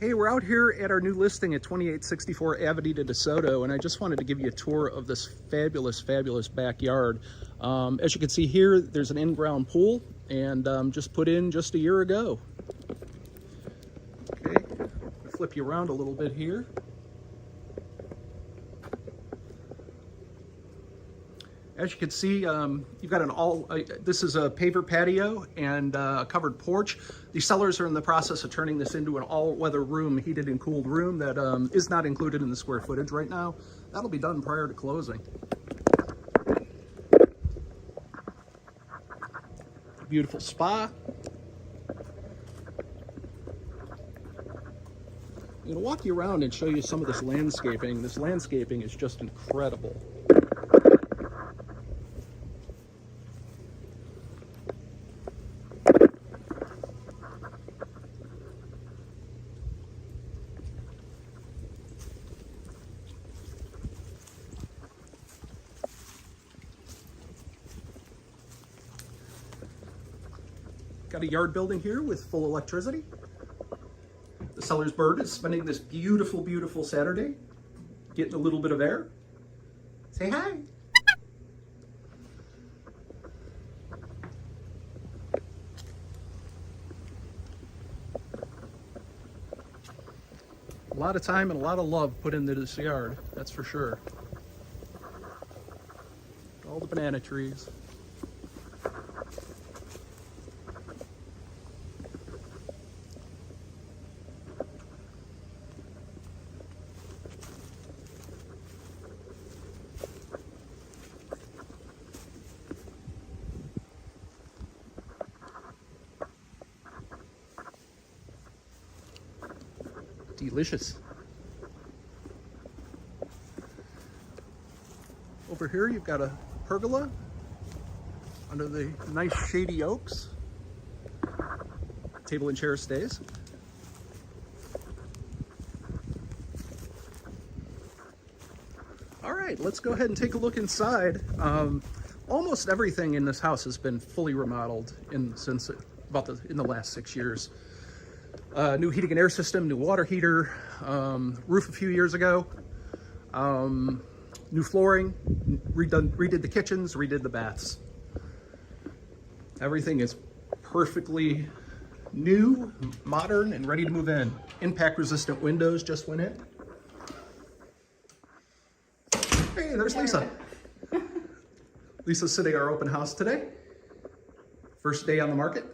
Hey, we're out here at our new listing at 2864 Avenida de Soto, and I just wanted to give you a tour of this fabulous, fabulous backyard. As you can see here, there's an in-ground pool, and just put in just a year ago. Okay, I'll flip you around a little bit here. As you can see, you've got this is a paver patio and a covered porch. The sellers are in the process of turning this into an all-weather room, heated and cooled room that is not included in the square footage right now. That'll be done prior to closing. Beautiful spa. I'm going to walk you around and show you some of this landscaping. This landscaping is just incredible. Got a yard building here with full electricity. The seller's bird is spending this beautiful, beautiful Saturday getting a little bit of air. Say hi. A lot of time and a lot of love put into this yard, that's for sure. All the banana trees. Delicious. Over here you've got a pergola under the nice shady oaks. Table and chair stays. All right, let's go ahead and take a look inside. Almost everything in this house has been fully remodeled in the last 6 years. New heating and air system, new water heater, roof a few years ago, new flooring, redid the kitchens, redid the baths. Everything is perfectly new, modern, and ready to move in. Impact resistant windows just went in. Hey, there's Lisa. Lisa's sitting at our open house today. First day on the market.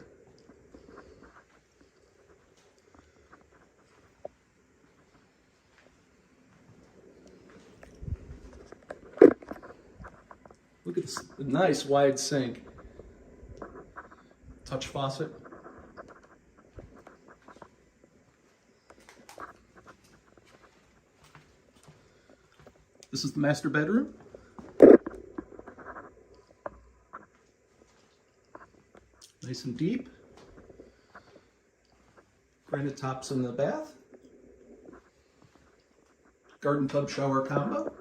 Look at this nice wide sink. Touch faucet. This is the master bedroom. Nice and deep. Granite tops in the bath. Garden tub shower combo.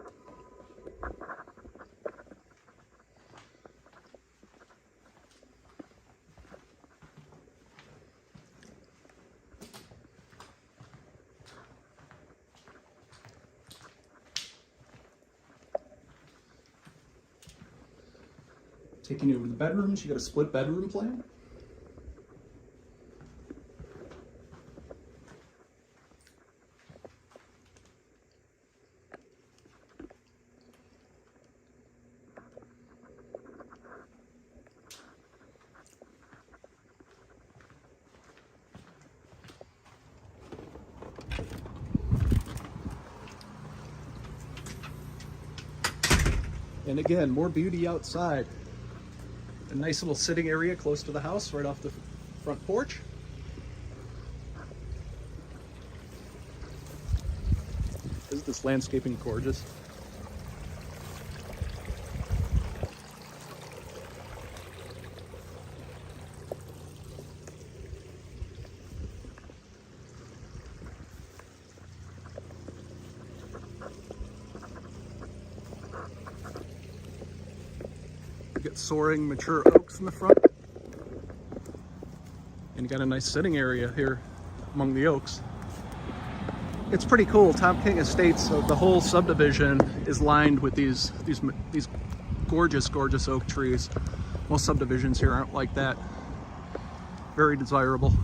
Taking you over the bedrooms, you got a split bedroom plan. And again, more beauty outside. A nice little sitting area close to the house, right off the front porch. Isn't this landscaping gorgeous? You got soaring mature oaks in the front. And you got a nice sitting area here among the oaks. It's pretty cool. Tom King Estates, the whole subdivision is lined with these gorgeous, gorgeous oak trees. Most subdivisions here aren't like that. Very desirable.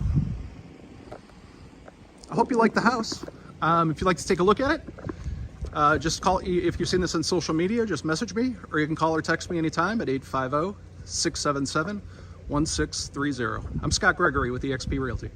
I hope you like the house. If you'd like to take a look at it, just call. If you've seen this on social media, just message me, or you can call or text me anytime at 850-677-1630. I'm Scott Gregory with eXp Realty.